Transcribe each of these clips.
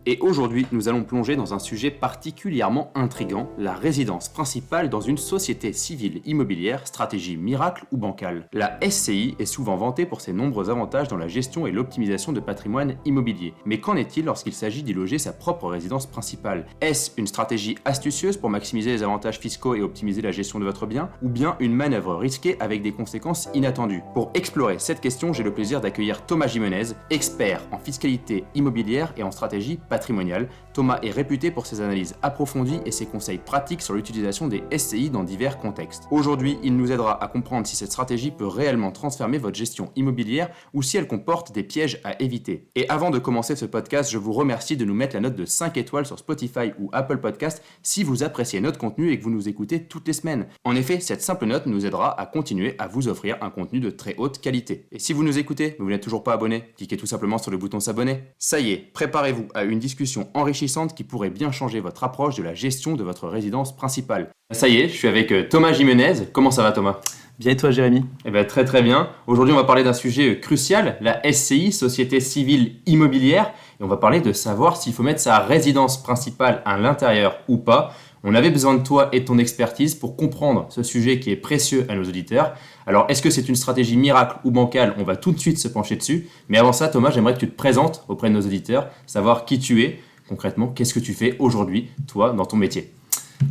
Et aujourd'hui, nous allons plonger dans un sujet particulièrement intriguant, la résidence principale dans une société civile immobilière, stratégie miracle ou bancale. La SCI est souvent vantée pour ses nombreux avantages dans la gestion et l'optimisation de patrimoine immobilier. Mais qu'en est-il lorsqu'il s'agit d'y loger sa propre résidence principale? Est-ce une stratégie astucieuse pour maximiser les avantages fiscaux et optimiser la gestion de votre bien, ou bien une manœuvre risquée avec des conséquences inattendues? Pour explorer cette question, j'ai le plaisir d'accueillir Thomas Jimenez, expert en fiscalité immobilière et en stratégie patrimoniale. Thomas est réputé pour ses analyses approfondies et ses conseils pratiques sur l'utilisation des SCI dans divers contextes. Aujourd'hui, il nous aidera à comprendre si cette stratégie peut réellement transformer votre gestion immobilière ou si elle comporte des pièges à éviter. Et avant de commencer ce podcast, je vous remercie de nous mettre la note de 5 étoiles sur Spotify ou Apple Podcast si vous appréciez notre contenu et que vous nous écoutez toutes les semaines. En effet, cette simple note nous aidera à continuer à vous offrir un contenu de très haute qualité. Et si vous nous écoutez, mais vous n'êtes toujours pas abonné, cliquez tout simplement sur le bouton s'abonner. Ça y est, préparez-vous à une discussion enrichissante qui pourrait bien changer votre approche de la gestion de votre résidence principale. Ça y est, je suis avec Thomas Jimenez. Comment ça va, Thomas ? Bien et toi, Jérémy ? Eh bien, très très bien. Aujourd'hui, on va parler d'un sujet crucial, la SCI, Société Civile Immobilière. Et on va parler de savoir s'il faut mettre sa résidence principale à l'intérieur ou pas. On avait besoin de toi et de ton expertise pour comprendre ce sujet qui est précieux à nos auditeurs. Alors, est-ce que c'est une stratégie miracle ou bancale ? On va tout de suite se pencher dessus. Mais avant ça, Thomas, j'aimerais que tu te présentes auprès de nos auditeurs, savoir qui tu es, concrètement, qu'est-ce que tu fais aujourd'hui, toi, dans ton métier ?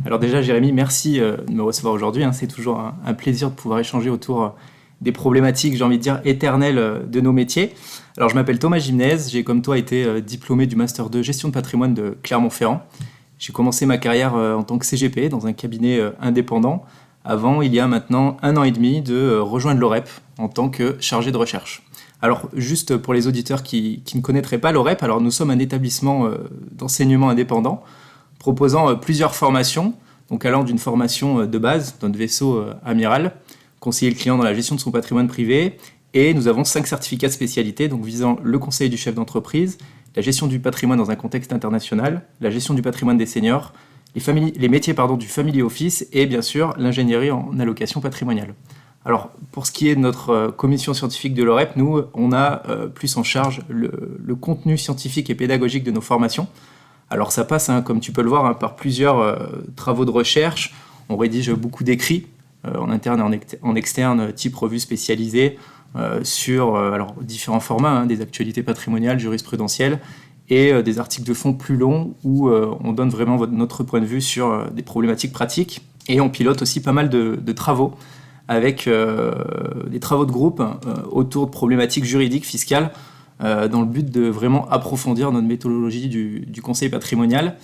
Alors déjà, Jérémy, merci de me recevoir aujourd'hui. C'est toujours un plaisir de pouvoir échanger autour des problématiques, j'ai envie de dire, éternelles de nos métiers. Alors, je m'appelle Thomas Jimenez. J'ai, comme toi, été diplômé du Master 2 Gestion de patrimoine de Clermont-Ferrand. J'ai commencé ma carrière en tant que CGP dans un cabinet indépendant avant, il y a maintenant 1 an et demi, de rejoindre l'OREP en tant que chargé de recherche. Alors, juste pour les auditeurs qui ne connaîtraient pas l'OREP, alors nous sommes un établissement d'enseignement indépendant proposant plusieurs formations, donc allant d'une formation de base, notre vaisseau amiral, conseiller le client dans la gestion de son patrimoine privé, et nous avons 5 certificats de spécialité, donc visant le conseil du chef d'entreprise, la gestion du patrimoine dans un contexte international, la gestion du patrimoine des seniors, les métiers du family office et bien sûr l'ingénierie en allocation patrimoniale. Alors pour ce qui est de notre commission scientifique de l'OREP, nous on a plus en charge le contenu scientifique et pédagogique de nos formations. Alors ça passe, comme tu peux le voir, par plusieurs travaux de recherche. On rédige beaucoup d'écrits en interne et en externe, type revues spécialisées, sur différents formats, des actualités patrimoniales, jurisprudentielles, et des articles de fond plus longs où on donne vraiment notre point de vue sur des problématiques pratiques. Et on pilote aussi pas mal de travaux, avec des travaux de groupe autour de problématiques juridiques, fiscales, dans le but de vraiment approfondir notre méthodologie du conseil patrimonial.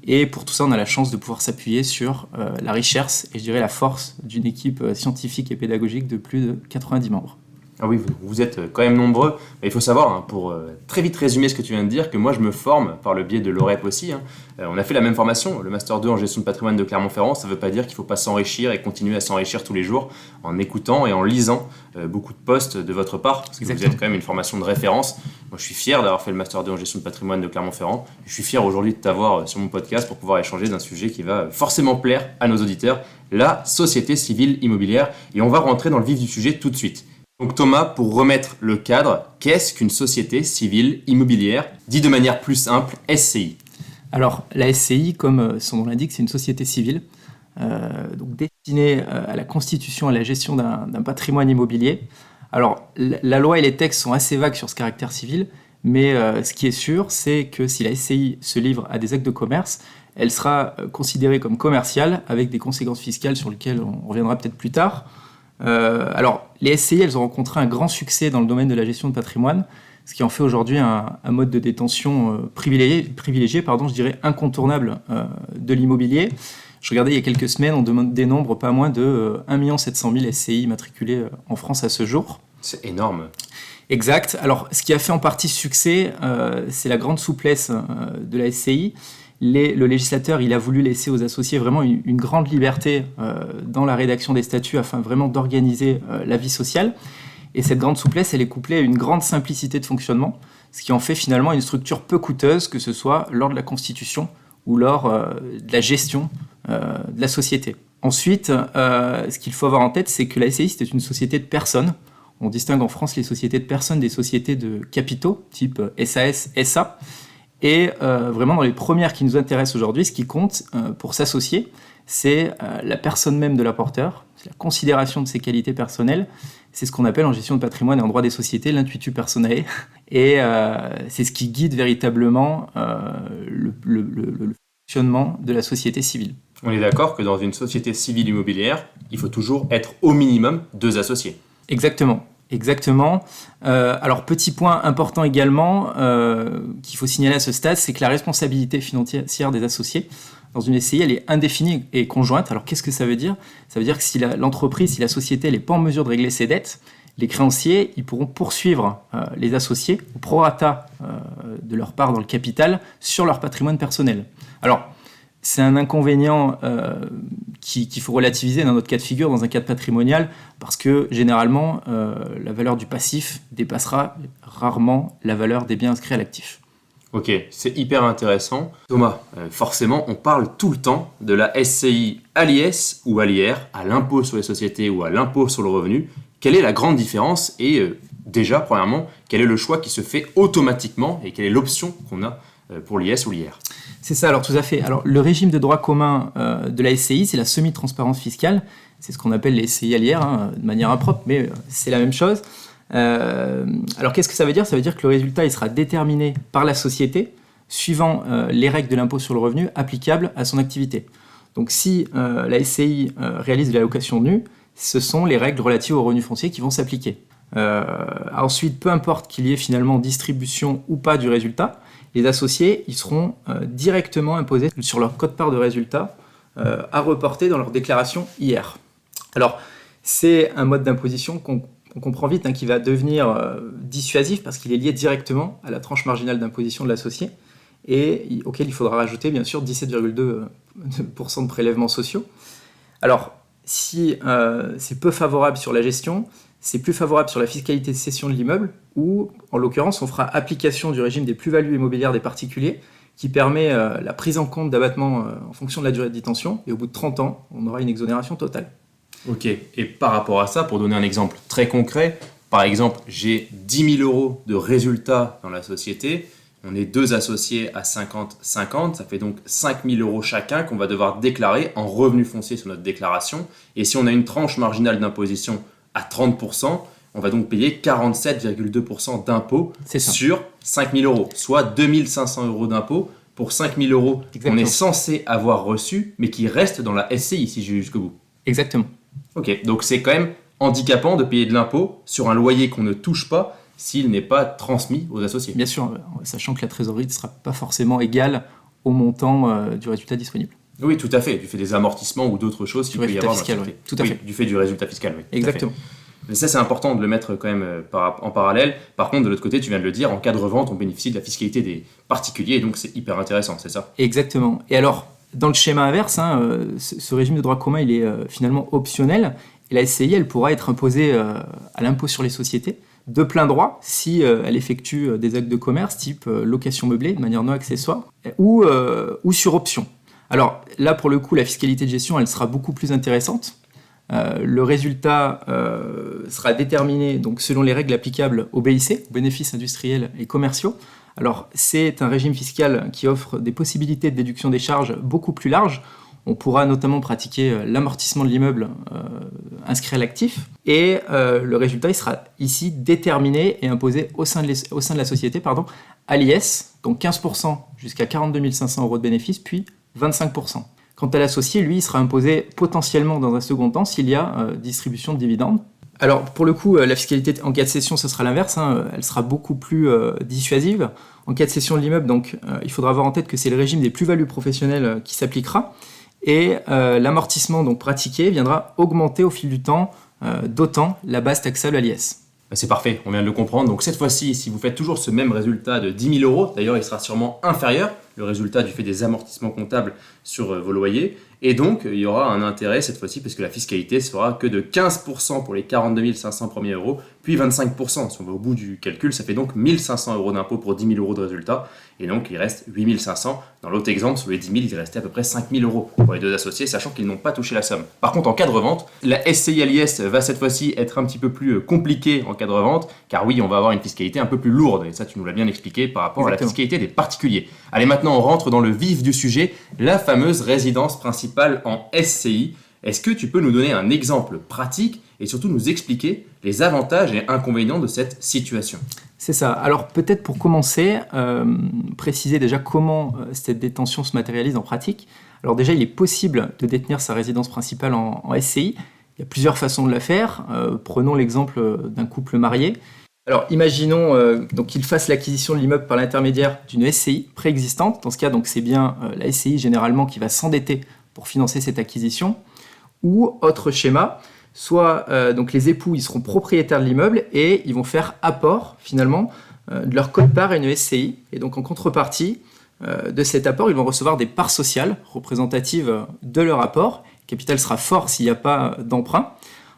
Et pour tout ça, on a la chance de pouvoir s'appuyer sur la richesse et je dirais la force d'une équipe scientifique et pédagogique de plus de 90 membres. Ah oui, vous êtes quand même nombreux. Mais il faut savoir, pour très vite résumer ce que tu viens de dire, que moi je me forme par le biais de l'OREP aussi. On a fait la même formation, le Master 2 en gestion de patrimoine de Clermont-Ferrand. Ça ne veut pas dire qu'il ne faut pas s'enrichir et continuer à s'enrichir tous les jours en écoutant et en lisant beaucoup de posts de votre part. Parce que Exactement. Vous êtes quand même une formation de référence. Moi je suis fier d'avoir fait le Master 2 en gestion de patrimoine de Clermont-Ferrand. Je suis fier aujourd'hui de t'avoir sur mon podcast pour pouvoir échanger d'un sujet qui va forcément plaire à nos auditeurs, la société civile immobilière. Et on va rentrer dans le vif du sujet tout de suite. Donc Thomas, pour remettre le cadre, qu'est-ce qu'une société civile immobilière, dit de manière plus simple, SCI ? Alors la SCI, comme son nom l'indique, c'est une société civile, donc destinée à la constitution et à la gestion d'un patrimoine immobilier. Alors la loi et les textes sont assez vagues sur ce caractère civil, mais ce qui est sûr, c'est que si la SCI se livre à des actes de commerce, elle sera considérée comme commerciale avec des conséquences fiscales sur lesquelles on reviendra peut-être plus tard. Alors, les SCI, elles ont rencontré un grand succès dans le domaine de la gestion de patrimoine, ce qui en fait aujourd'hui un mode de détention privilégié, je dirais incontournable de l'immobilier. Je regardais il y a quelques semaines, on dénombre pas moins de 1 700 000 SCI matriculés en France à ce jour. C'est énorme. Exact. Alors, ce qui a fait en partie succès, c'est la grande souplesse de la SCI. Le législateur, il a voulu laisser aux associés vraiment une grande liberté dans la rédaction des statuts afin vraiment d'organiser la vie sociale. Et cette grande souplesse, elle est couplée à une grande simplicité de fonctionnement, ce qui en fait finalement une structure peu coûteuse, que ce soit lors de la constitution ou lors de la gestion de la société. Ensuite, ce qu'il faut avoir en tête, c'est que la SCI, c'était une société de personnes. On distingue en France les sociétés de personnes des sociétés de capitaux, type SAS, SA. Et vraiment, dans les premières qui nous intéressent aujourd'hui, ce qui compte pour s'associer, c'est la personne même de l'apporteur, c'est la considération de ses qualités personnelles. C'est ce qu'on appelle en gestion de patrimoine et en droit des sociétés l'intuitu personae. Et c'est ce qui guide véritablement le fonctionnement de la société civile. On est d'accord que dans une société civile immobilière, il faut toujours être au minimum 2 associés. Exactement. Alors, petit point important également qu'il faut signaler à ce stade, c'est que la responsabilité financière des associés dans une SCI, elle est indéfinie et conjointe. Alors, qu'est-ce que ça veut dire ? Ça veut dire que si l'entreprise, si la société n'est pas en mesure de régler ses dettes, les créanciers, ils pourront poursuivre les associés au prorata de leur part dans le capital sur leur patrimoine personnel. Alors, c'est un inconvénient qu'il faut relativiser dans notre cas de figure, dans un cadre patrimonial, parce que généralement, la valeur du passif dépassera rarement la valeur des biens inscrits à l'actif. Ok, c'est hyper intéressant. Thomas, forcément, on parle tout le temps de la SCI à l'IS ou à l'IR, à l'impôt sur les sociétés ou à l'impôt sur le revenu. Quelle est la grande différence et déjà, premièrement, quel est le choix qui se fait automatiquement et quelle est l'option qu'on a pour l'IS ou l'IR ? C'est ça, alors tout à fait. Alors, le régime de droit commun de la SCI, c'est la semi-transparence fiscale. C'est ce qu'on appelle les SCI à l'IR, de manière impropre, mais c'est la même chose. Alors, qu'est-ce que ça veut dire ? Ça veut dire que le résultat il sera déterminé par la société suivant les règles de l'impôt sur le revenu applicables à son activité. Donc, si la SCI réalise de la location nue, ce sont les règles relatives aux revenus fonciers qui vont s'appliquer. Ensuite, peu importe qu'il y ait finalement distribution ou pas du résultat, les associés ils seront directement imposés sur leur quote-part de résultat à reporter dans leur déclaration IR. Alors, c'est un mode d'imposition qu'on comprend vite, qui va devenir dissuasif parce qu'il est lié directement à la tranche marginale d'imposition de l'associé et auquel il faudra rajouter bien sûr 17,2% de prélèvements sociaux. Alors, si c'est peu favorable sur la gestion, c'est plus favorable sur la fiscalité de cession de l'immeuble où, en l'occurrence, on fera application du régime des plus-values immobilières des particuliers qui permet la prise en compte d'abattement en fonction de la durée de détention et au bout de 30 ans, on aura une exonération totale. Ok, et par rapport à ça, pour donner un exemple très concret, par exemple, j'ai 10 000 euros de résultats dans la société, on est 2 associés à 50-50, ça fait donc 5 000 euros chacun qu'on va devoir déclarer en revenu foncier sur notre déclaration. Et si on a une tranche marginale d'imposition à 30%, on va donc payer 47,2% d'impôt sur 5 000 euros, soit 2 500 euros d'impôt pour 5 000 euros qu'on est censé avoir reçus, mais qui restent dans la SCI si je vais jusqu'au bout. Exactement. Ok, donc c'est quand même handicapant de payer de l'impôt sur un loyer qu'on ne touche pas s'il n'est pas transmis aux associés. Bien sûr, sachant que la trésorerie ne sera pas forcément égale au montant du résultat disponible. Oui, tout à fait, du fait des amortissements ou d'autres choses qu'il peut y avoir dans la société. Tout à fait. Du fait du résultat fiscal, oui. Exactement. Mais ça, c'est important de le mettre quand même en parallèle. Par contre, de l'autre côté, tu viens de le dire, en cas de revente, on bénéficie de la fiscalité des particuliers, et donc c'est hyper intéressant, c'est ça ? Exactement. Et alors, dans le schéma inverse, ce régime de droit commun, il est finalement optionnel, et la SCI, elle pourra être imposée à l'impôt sur les sociétés de plein droit si elle effectue des actes de commerce type location meublée de manière non accessoire ou sur option. Alors là, pour le coup, la fiscalité de gestion, elle sera beaucoup plus intéressante. Le résultat sera déterminé donc, selon les règles applicables au BIC, aux bénéfices industriels et commerciaux. Alors, c'est un régime fiscal qui offre des possibilités de déduction des charges beaucoup plus larges. On pourra notamment pratiquer l'amortissement de l'immeuble inscrit à l'actif. Et le résultat il sera ici déterminé et imposé au sein de la société à l'IS, donc 15% jusqu'à 42 500 euros de bénéfices, puis 25%. Quant à l'associé, lui, il sera imposé potentiellement dans un second temps s'il y a distribution de dividendes. Alors, pour le coup, la fiscalité en cas de cession, ce sera l'inverse. Elle sera beaucoup plus dissuasive. En cas de cession de l'immeuble, donc, il faudra avoir en tête que c'est le régime des plus-values professionnelles qui s'appliquera. Et l'amortissement donc, pratiqué viendra augmenter au fil du temps d'autant la base taxable à l'IS. C'est parfait, on vient de le comprendre. Donc cette fois-ci, si vous faites toujours ce même résultat de 10 000 euros, d'ailleurs il sera sûrement inférieur le résultat du fait des amortissements comptables sur vos loyers. Et donc, il y aura un intérêt cette fois-ci, parce que la fiscalité sera que de 15% pour les 42 500 premiers euros, puis 25%. Si on va au bout du calcul, ça fait donc 1 500 euros d'impôt pour 10 000 euros de résultat. Et donc, il reste 8 500. Dans l'autre exemple, sur les 10 000, il restait à peu près 5 000 euros pour les deux associés, sachant qu'ils n'ont pas touché la somme. Par contre, en cas de revente, la SCI à l'IS va cette fois-ci être un petit peu plus compliquée en cas de revente, car oui, on va avoir une fiscalité un peu plus lourde. Et ça, tu nous l'as bien expliqué par rapport à la fiscalité des particuliers. Allez, maintenant, on rentre dans le vif du sujet, la fameuse résidence principale en SCI. Est-ce que tu peux nous donner un exemple pratique et surtout nous expliquer les avantages et inconvénients de cette situation? C'est ça. Alors peut-être pour commencer, préciser déjà comment cette détention se matérialise en pratique. Alors déjà, il est possible de détenir sa résidence principale en SCI. Il y a plusieurs façons de la faire. Prenons l'exemple d'un couple marié. Alors imaginons donc qu'il fasse l'acquisition de l'immeuble par l'intermédiaire d'une SCI préexistante. Dans ce cas, donc c'est bien la SCI généralement qui va s'endetter pour financer cette acquisition. Ou autre schéma, soit donc les époux ils seront propriétaires de l'immeuble et ils vont faire apport finalement de leur quote-part à une SCI. Et donc en contrepartie de cet apport, ils vont recevoir des parts sociales représentatives de leur apport. Le capital sera fort s'il n'y a pas d'emprunt.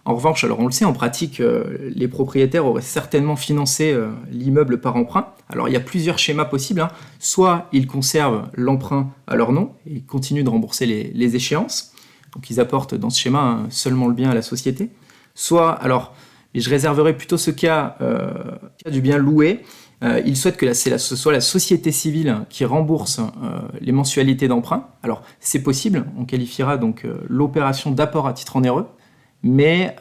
En revanche, alors on le sait, en pratique, les propriétaires auraient certainement financé l'immeuble par emprunt. Alors il y a plusieurs schémas possibles. Soit ils conservent l'emprunt à leur nom et ils continuent de rembourser les échéances. Donc ils apportent dans ce schéma seulement le bien à la société. Soit, alors, et je réserverai plutôt ce cas du bien loué, ils souhaitent que ce soit la société civile qui rembourse les mensualités d'emprunt. Alors c'est possible, on qualifiera donc l'opération d'apport à titre onéreux, mais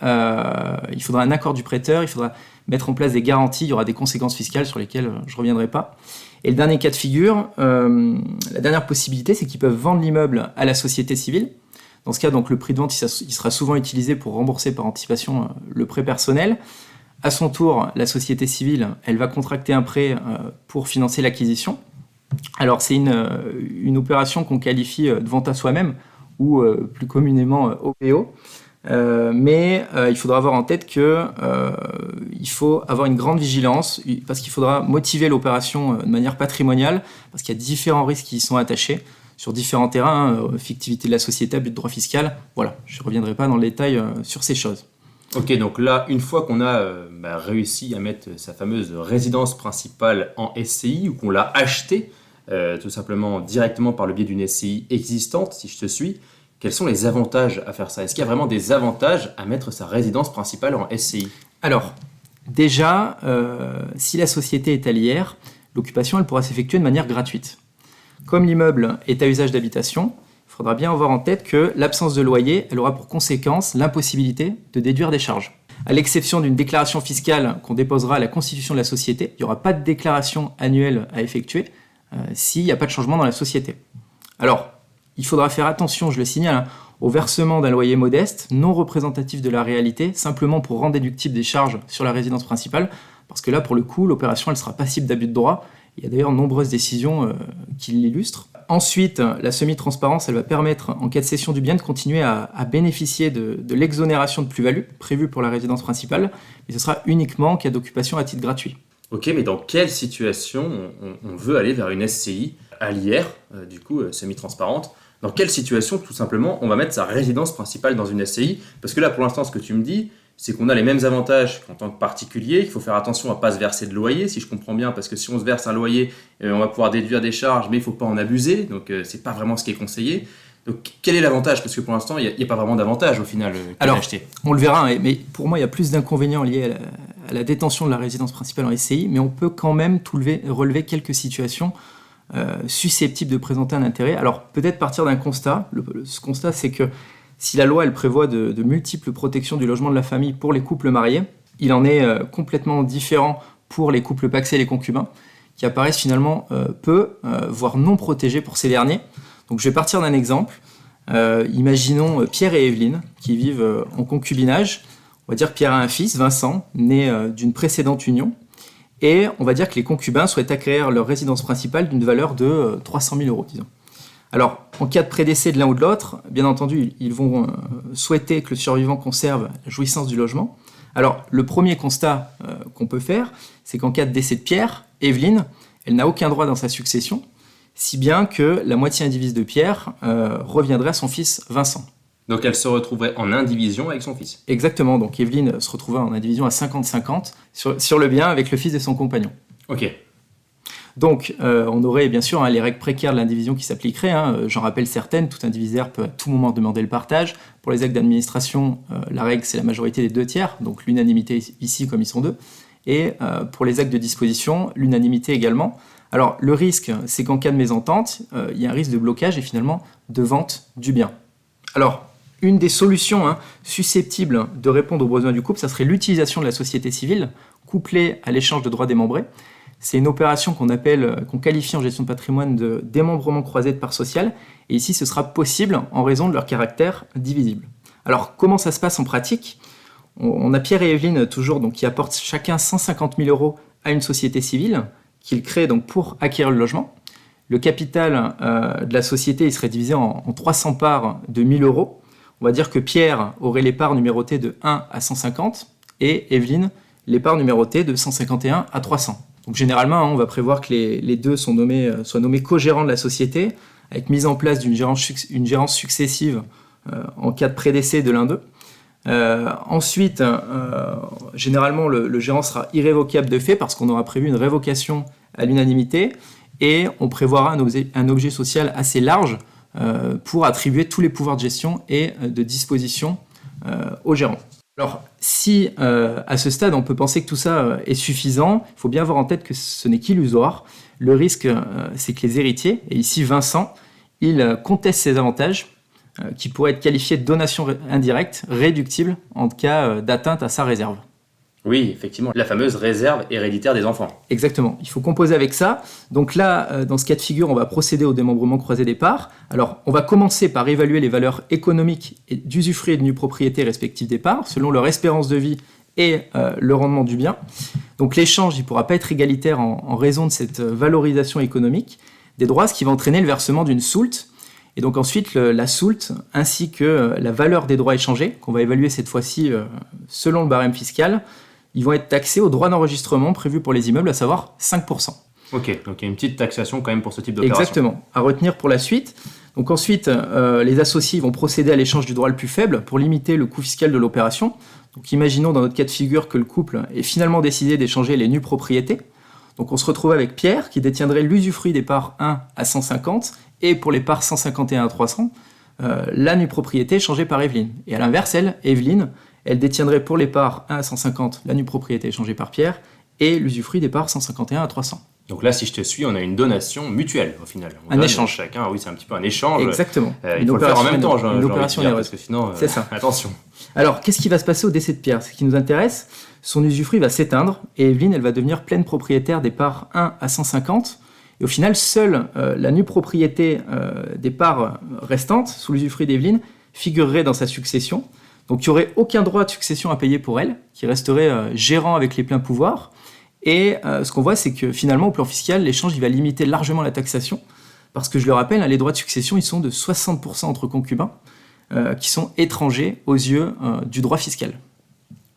il faudra un accord du prêteur, il faudra mettre en place des garanties, il y aura des conséquences fiscales sur lesquelles je ne reviendrai pas. Et le dernier cas de figure, la dernière possibilité, c'est qu'ils peuvent vendre l'immeuble à la société civile. Dans ce cas, donc, le prix de vente il sera souvent utilisé pour rembourser par anticipation le prêt personnel. À son tour, la société civile, elle va contracter un prêt pour financer l'acquisition. Alors, c'est une opération qu'on qualifie de vente à soi-même, ou plus communément OPO. Mais il faudra avoir en tête qu'il faut avoir une grande vigilance parce qu'il faudra motiver l'opération de manière patrimoniale parce qu'il y a différents risques qui y sont attachés sur différents terrains, fictivité de la société, abus de droit fiscal. Voilà, je ne reviendrai pas dans le détail sur ces choses. Ok, donc là, une fois qu'on a réussi à mettre sa fameuse résidence principale en SCI ou qu'on l'a achetée tout simplement directement par le biais d'une SCI existante, si je te suis, quels sont les avantages à faire ça? Est-ce qu'il y a vraiment des avantages à mettre sa résidence principale en SCI? Alors, déjà, si la société est à l'IR, l'occupation elle pourra s'effectuer de manière gratuite. Comme l'immeuble est à usage d'habitation, il faudra bien avoir en tête que l'absence de loyer, elle aura pour conséquence l'impossibilité de déduire des charges. À l'exception d'une déclaration fiscale qu'on déposera à la constitution de la société, il n'y aura pas de déclaration annuelle à effectuer s'il n'y a pas de changement dans la société. Alors, il faudra faire attention, je le signale, au versement d'un loyer modeste, non représentatif de la réalité, simplement pour rendre déductible des charges sur la résidence principale, parce que là, pour le coup, l'opération elle sera passible d'abus de droit. Il y a d'ailleurs nombreuses décisions qui l'illustrent. Ensuite, la semi-transparence, elle va permettre, en cas de cession du bien, de continuer à bénéficier de l'exonération de plus-value prévue pour la résidence principale, mais ce sera uniquement en cas d'occupation à titre gratuit. Ok, mais dans quelle situation on veut aller vers une SCI à l'IR, du coup semi-transparente? Dans quelle situation, tout simplement, on va mettre sa résidence principale dans une SCI? Parce que là, pour l'instant, ce que tu me dis, c'est qu'on a les mêmes avantages qu'en tant que particulier. Il faut faire attention à ne pas se verser de loyer, si je comprends bien, parce que si on se verse un loyer, on va pouvoir déduire des charges, mais il ne faut pas en abuser, donc ce n'est pas vraiment ce qui est conseillé. Donc quel est l'avantage? Parce que pour l'instant, il n'y a pas vraiment d'avantage au final Alors, acheté. On le verra, mais pour moi, il y a plus d'inconvénients liés à la détention de la résidence principale en SCI, mais on peut quand même relever quelques situations susceptibles de présenter un intérêt. Alors peut-être partir d'un constat. Ce constat, c'est que si la loi elle prévoit de multiples protections du logement de la famille pour les couples mariés, il en est complètement différent pour les couples pacsés et les concubins, qui apparaissent finalement peu, voire non protégés pour ces derniers. Donc je vais partir d'un exemple. Imaginons Pierre et Evelyne qui vivent en concubinage. On va dire que Pierre a un fils, Vincent, né d'une précédente union. Et on va dire que les concubins souhaitent acquérir leur résidence principale d'une valeur de 300 000 €, disons. Alors, en cas de prédécès de l'un ou de l'autre, bien entendu, ils vont souhaiter que le survivant conserve la jouissance du logement. Alors, le premier constat qu'on peut faire, c'est qu'en cas de décès de Pierre, Evelyne, elle n'a aucun droit dans sa succession. si bien que la moitié indivise de Pierre reviendrait à son fils Vincent. Donc elle se retrouverait en indivision avec son fils. Exactement, donc Evelyne se retrouvera en indivision à 50-50 sur le bien avec le fils de son compagnon. Ok. Donc on aurait bien sûr les règles précaires de l'indivision qui s'appliqueraient. J'en rappelle certaines, tout indivisaire peut à tout moment demander le partage. Pour les actes d'administration, la règle c'est la majorité des 2/3, donc l'unanimité ici comme ils sont 2. Et pour les actes de disposition, l'unanimité également. Alors le risque, c'est qu'en cas de mésentente, il y a un risque de blocage et finalement de vente du bien. Alors, une des solutions susceptibles de répondre aux besoins du couple, ça serait l'utilisation de la société civile, couplée à l'échange de droits démembrés. C'est une opération qu'on qualifie en gestion de patrimoine de démembrement croisé de parts sociales, et ici ce sera possible en raison de leur caractère divisible. Alors, comment ça se passe en pratique ? On a Pierre et Evelyne toujours donc, qui apportent chacun 150 000 € à une société civile, qu'ils créent donc pour acquérir le logement. Le capital de la société il serait divisé en 300 parts de 1 000 €. On va dire que Pierre aurait les parts numérotées de 1 à 150 et Evelyne les parts numérotées de 151 à 300. Donc généralement, on va prévoir que les deux soient nommés co-gérants de la société, avec mise en place d'une gérance successive en cas de prédécès de l'un d'eux. Ensuite, généralement, le gérant sera irrévocable de fait parce qu'on aura prévu une révocation à l'unanimité et on prévoira un objet social assez large pour attribuer tous les pouvoirs de gestion et de disposition au gérant. Alors, si à ce stade on peut penser que tout ça est suffisant, il faut bien avoir en tête que ce n'est qu'illusoire. Le risque, c'est que les héritiers, et ici Vincent, il conteste ces avantages qui pourraient être qualifiés de donation indirecte, réductible en cas d'atteinte à sa réserve. Oui, effectivement, la fameuse réserve héréditaire des enfants. Exactement, il faut composer avec ça. Donc là, dans ce cas de figure, on va procéder au démembrement croisé des parts. Alors, on va commencer par évaluer les valeurs économiques et d'usufruit et de nue propriété respectives des parts, selon leur espérance de vie et le rendement du bien. Donc l'échange, il ne pourra pas être égalitaire en raison de cette valorisation économique des droits, ce qui va entraîner le versement d'une soulte. Et donc ensuite, la soulte, ainsi que la valeur des droits échangés, qu'on va évaluer cette fois-ci selon le barème fiscal, ils vont être taxés au droit d'enregistrement prévu pour les immeubles, à savoir 5%. Ok, donc il y a une petite taxation quand même pour ce type d'opération. Exactement, à retenir pour la suite. Donc ensuite, les associés vont procéder à l'échange du droit le plus faible pour limiter le coût fiscal de l'opération. Donc imaginons dans notre cas de figure que le couple ait finalement décidé d'échanger les nues propriétés. Donc on se retrouve avec Pierre qui détiendrait l'usufruit des parts 1 à 150 et pour les parts 151 à 300, la nue propriété échangée par Evelyne. Et à l'inverse, Evelyne, elle détiendrait pour les parts 1 à 150 la nue propriété échangée par Pierre et l'usufruit des parts 151 à 300. Donc là, si je te suis, on a une donation mutuelle au final. Un échange. Chacun, oui, c'est un petit peu un échange. Exactement. Il faut le faire en même temps, une opération dire, parce que sinon, c'est ça. Attention. Alors, qu'est-ce qui va se passer au décès de Pierre ? Ce qui nous intéresse, son usufruit va s'éteindre et Evelyne, elle va devenir pleine propriétaire des parts 1 à 150. Et au final, seule la nue propriété des parts restantes, sous l'usufruit d'Evelyne, figurerait dans sa succession. Donc il n'y aurait aucun droit de succession à payer pour elle, qui resterait gérant avec les pleins pouvoirs. Et ce qu'on voit, c'est que finalement, au plan fiscal, l'échange il va limiter largement la taxation, parce que je le rappelle, les droits de succession, ils sont de 60% entre concubins, qui sont étrangers aux yeux du droit fiscal.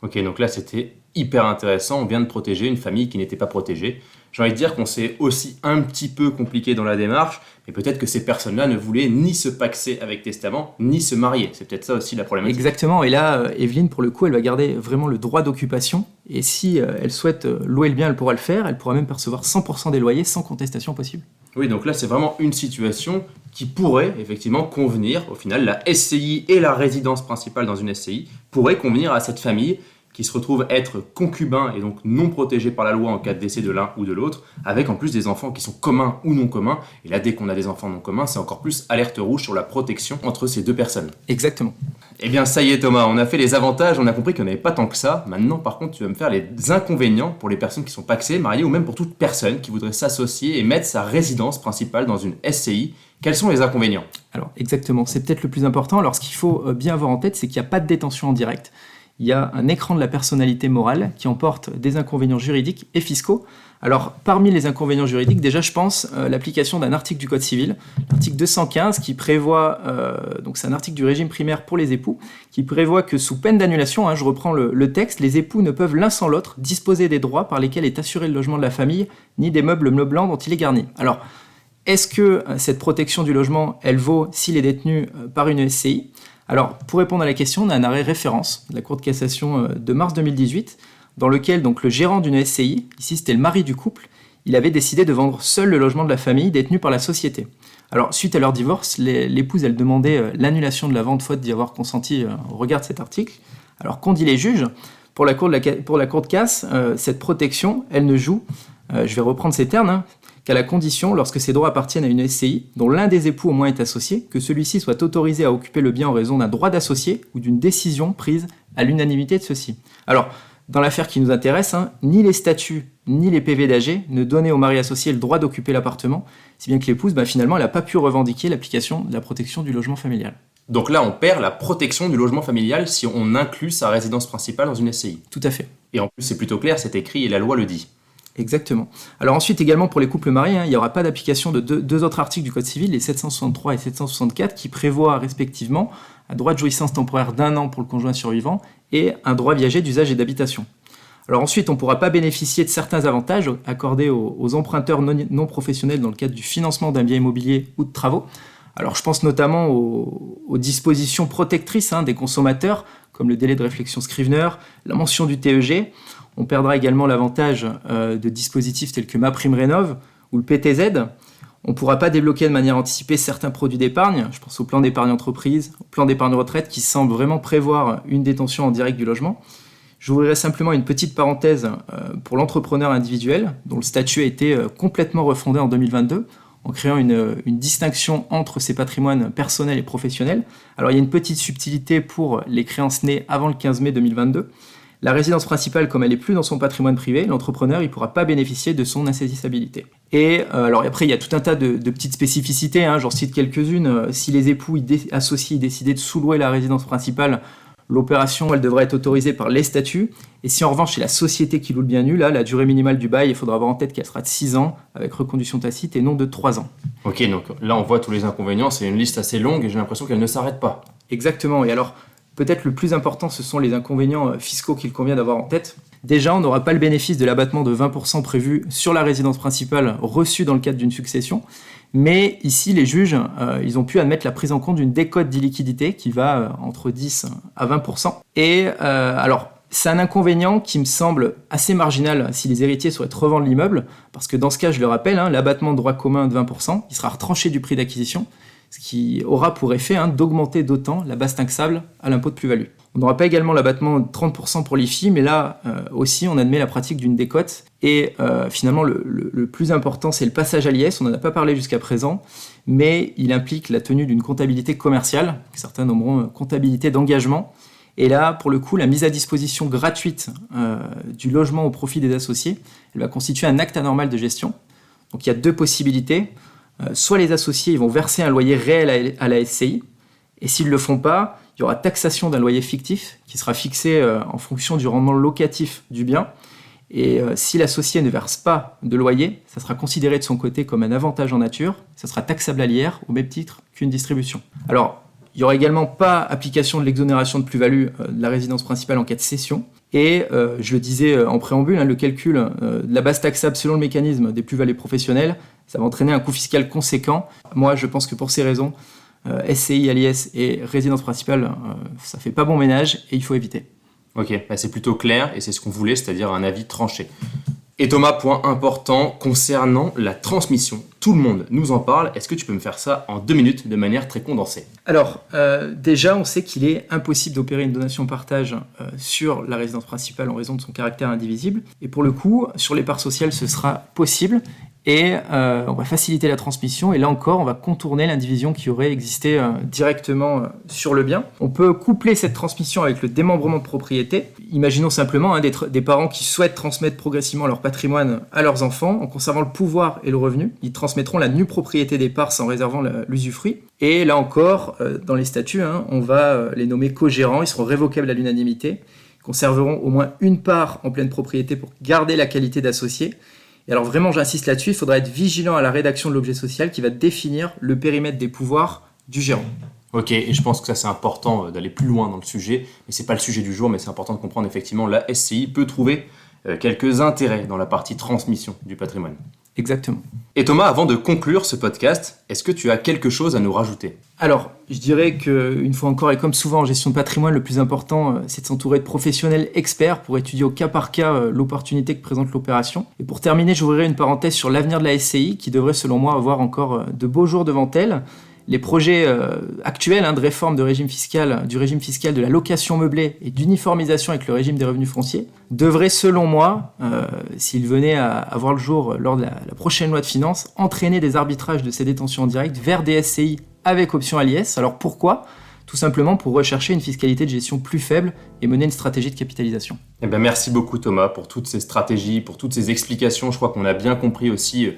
Ok, donc là, c'était hyper intéressant. On vient de protéger une famille qui n'était pas protégée. J'ai envie de dire qu'on s'est aussi un petit peu compliqué dans la démarche, mais peut-être que ces personnes-là ne voulaient ni se pacser avec testament, ni se marier. C'est peut-être ça aussi la problématique. Exactement, et là, Evelyne, pour le coup, elle va garder vraiment le droit d'occupation, et si elle souhaite louer le bien, elle pourra le faire, elle pourra même percevoir 100% des loyers sans contestation possible. Oui, donc là, c'est vraiment une situation qui pourrait effectivement convenir, au final, la SCI et la résidence principale dans une SCI pourraient convenir à cette famille qui se retrouve être concubin et donc non protégé par la loi en cas de décès de l'un ou de l'autre, avec en plus des enfants qui sont communs ou non communs. Et là, dès qu'on a des enfants non communs, c'est encore plus alerte rouge sur la protection entre ces deux personnes. Exactement. Eh bien, ça y est Thomas, on a fait les avantages, on a compris qu'il n'y en avait pas tant que ça. Maintenant, par contre, tu vas me faire les inconvénients pour les personnes qui sont pacsées, mariées, ou même pour toute personne qui voudrait s'associer et mettre sa résidence principale dans une SCI. Quels sont les inconvénients ? Alors, exactement, c'est peut-être le plus important. Alors, ce qu'il faut bien avoir en tête, c'est qu'il n'y a pas de détention en direct. Il y a un écran de la personnalité morale qui emporte des inconvénients juridiques et fiscaux. Alors, parmi les inconvénients juridiques, déjà, je pense l'application d'un article du Code civil, l'article 215, qui prévoit, donc c'est un article du régime primaire pour les époux, qui prévoit que sous peine d'annulation, je reprends le texte, les époux ne peuvent l'un sans l'autre disposer des droits par lesquels est assuré le logement de la famille, ni des meubles meublants dont il est garni. Alors, Est-ce que cette protection du logement, elle vaut s'il est détenu par une SCI? Alors, pour répondre à la question, on a un arrêt référence de la Cour de cassation de mars 2018, dans lequel donc, le gérant d'une SCI, ici c'était le mari du couple, il avait décidé de vendre seul le logement de la famille détenu par la société. Alors, suite à leur divorce, l'épouse, elle demandait l'annulation de la vente faute d'y avoir consenti au regard de cet article. Alors, qu'ont dit les juges? Pour la Cour de casse, cette protection, elle ne joue, je vais reprendre ces termes, qu'à la condition, lorsque ces droits appartiennent à une SCI, dont l'un des époux au moins est associé, que celui-ci soit autorisé à occuper le bien en raison d'un droit d'associé ou d'une décision prise à l'unanimité de ceux-ci. Alors, dans l'affaire qui nous intéresse, ni les statuts ni les PV d'AG ne donnaient au mari associé le droit d'occuper l'appartement, si bien que l'épouse, finalement, elle n'a pas pu revendiquer l'application de la protection du logement familial. Donc là, on perd la protection du logement familial si on inclut sa résidence principale dans une SCI. Tout à fait. Et en plus, c'est plutôt clair, c'est écrit et la loi le dit. Exactement. Alors ensuite, également pour les couples mariés, il n'y aura pas d'application de deux autres articles du Code civil, les 763 et 764, qui prévoient respectivement un droit de jouissance temporaire d'1 an pour le conjoint survivant et un droit viager d'usage et d'habitation. Alors ensuite, on ne pourra pas bénéficier de certains avantages accordés aux emprunteurs non professionnels dans le cadre du financement d'un bien immobilier ou de travaux. Alors je pense notamment aux dispositions protectrices des consommateurs, comme le délai de réflexion Scrivener, la mention du TEG. On perdra également l'avantage de dispositifs tels que MaPrimeRénov' ou le PTZ. On ne pourra pas débloquer de manière anticipée certains produits d'épargne. Je pense au plan d'épargne entreprise, au plan d'épargne retraite qui semble vraiment prévoir une détention en direct du logement. J'ouvrirai simplement une petite parenthèse pour l'entrepreneur individuel, dont le statut a été complètement refondé en 2022, en créant une distinction entre ses patrimoines personnels et professionnels. Alors il y a une petite subtilité pour les créances nées avant le 15 mai 2022. La résidence principale, comme elle n'est plus dans son patrimoine privé, l'entrepreneur ne pourra pas bénéficier de son insaisissabilité. Et alors après, il y a tout un tas de petites spécificités, j'en cite quelques-unes. Si les époux associés décidaient de sous-louer la résidence principale, l'opération, elle devrait être autorisée par les statuts. Et si en revanche, c'est la société qui loue le bien nu, là, la durée minimale du bail, il faudra avoir en tête qu'elle sera de 6 ans, avec reconduction tacite, et non de 3 ans. Ok, donc là, on voit tous les inconvénients. C'est une liste assez longue et j'ai l'impression qu'elle ne s'arrête pas. Exactement. Et alors, peut-être le plus important, ce sont les inconvénients fiscaux qu'il convient d'avoir en tête. Déjà, on n'aura pas le bénéfice de l'abattement de 20% prévu sur la résidence principale reçue dans le cadre d'une succession. Mais ici, les juges, ils ont pu admettre la prise en compte d'une décote d'illiquidité qui va entre 10 à 20%. Et alors, c'est un inconvénient qui me semble assez marginal si les héritiers souhaitent revendre l'immeuble, parce que dans ce cas, je le rappelle, l'abattement de droit commun de 20%, il sera retranché du prix d'acquisition, ce qui aura pour effet d'augmenter d'autant la base taxable à l'impôt de plus-value. On n'aura pas également l'abattement de 30% pour l'IFI, mais là aussi on admet la pratique d'une décote. Et finalement le plus important, c'est le passage à l'IS. On n'en a pas parlé jusqu'à présent, mais il implique la tenue d'une comptabilité commerciale, que certains nommeront comptabilité d'engagement. Et là, pour le coup, la mise à disposition gratuite du logement au profit des associés, elle va constituer un acte anormal de gestion. Donc il y a deux possibilités. Soit les associés ils vont verser un loyer réel à la SCI, et s'ils ne le font pas, il y aura taxation d'un loyer fictif qui sera fixé en fonction du rendement locatif du bien. Et si l'associé ne verse pas de loyer, ça sera considéré de son côté comme un avantage en nature, ça sera taxable à l'IR au même titre qu'une distribution. Alors, il n'y aura également pas application de l'exonération de plus-value de la résidence principale en cas de cession. Et je le disais en préambule, le calcul de la base taxable selon le mécanisme des plus-values professionnelles, ça va entraîner un coût fiscal conséquent. Moi, je pense que pour ces raisons, SCI à l'IS et résidence principale, ça fait pas bon ménage et il faut éviter. Ok, c'est plutôt clair et c'est ce qu'on voulait, c'est-à-dire un avis tranché. Et Thomas, point important concernant la transmission. Tout le monde nous en parle. Est-ce que tu peux me faire ça en 2 minutes de manière très condensée ? Alors, déjà, on sait qu'il est impossible d'opérer une donation-partage sur la résidence principale en raison de son caractère indivisible. Et pour le coup, sur les parts sociales, ce sera possible. Et on va faciliter la transmission. Et là encore, on va contourner l'indivision qui aurait existé directement sur le bien. On peut coupler cette transmission avec le démembrement de propriété. Imaginons simplement des parents qui souhaitent transmettre progressivement leur patrimoine à leurs enfants en conservant le pouvoir et le revenu. Ils transmettront la nue propriété des parts en réservant l'usufruit. Et là encore, dans les statuts, on va les nommer co-gérants. Ils seront révocables à l'unanimité. Ils conserveront au moins une part en pleine propriété pour garder la qualité d'associé. Et alors vraiment, j'insiste là-dessus, il faudra être vigilant à la rédaction de l'objet social qui va définir le périmètre des pouvoirs du gérant. Ok, et je pense que ça c'est important d'aller plus loin dans le sujet, mais c'est pas le sujet du jour, mais c'est important de comprendre effectivement la SCI peut trouver quelques intérêts dans la partie transmission du patrimoine. Exactement. Et Thomas, avant de conclure ce podcast, est-ce que tu as quelque chose à nous rajouter ? Alors, je dirais qu'une fois encore, et comme souvent en gestion de patrimoine, le plus important, c'est de s'entourer de professionnels experts pour étudier au cas par cas l'opportunité que présente l'opération. Et pour terminer, j'ouvrirai une parenthèse sur l'avenir de la SCI, qui devrait selon moi avoir encore de beaux jours devant elle. Les projets actuels de réforme du régime fiscal de la location meublée et d'uniformisation avec le régime des revenus fonciers devraient, selon moi, s'ils venaient à avoir le jour lors de la prochaine loi de finances, entraîner des arbitrages de ces détentions en direct vers des SCI avec option à l'IS. Alors pourquoi ? Tout simplement pour rechercher une fiscalité de gestion plus faible et mener une stratégie de capitalisation. Eh bien, merci beaucoup Thomas pour toutes ces stratégies, pour toutes ces explications. Je crois qu'on a bien compris aussi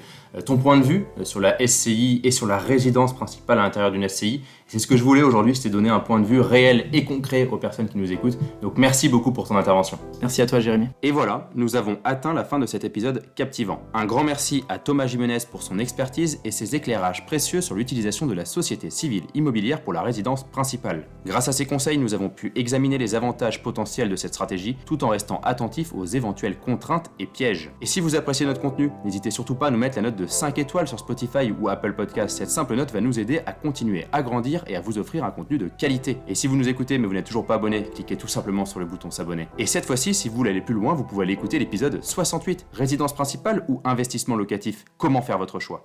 ton point de vue sur la SCI et sur la résidence principale à l'intérieur d'une SCI. C'est ce que je voulais aujourd'hui, c'était donner un point de vue réel et concret aux personnes qui nous écoutent. Donc merci beaucoup pour ton intervention. Merci à toi Jérémy. Et voilà, nous avons atteint la fin de cet épisode captivant. Un grand merci à Thomas Jimenez pour son expertise et ses éclairages précieux sur l'utilisation de la société civile immobilière pour la résidence principale. Grâce à ses conseils, nous avons pu examiner les avantages potentiels de cette stratégie tout en restant attentifs aux éventuelles contraintes et pièges. Et si vous appréciez notre contenu, n'hésitez surtout pas à nous mettre la note de 5 étoiles sur Spotify ou Apple Podcast. Cette simple note va nous aider à continuer à grandir et à vous offrir un contenu de qualité. Et si vous nous écoutez mais vous n'êtes toujours pas abonné, cliquez tout simplement sur le bouton s'abonner. Et cette fois-ci, si vous voulez aller plus loin, vous pouvez aller écouter l'épisode 68, résidence principale ou investissement locatif. Comment faire votre choix ?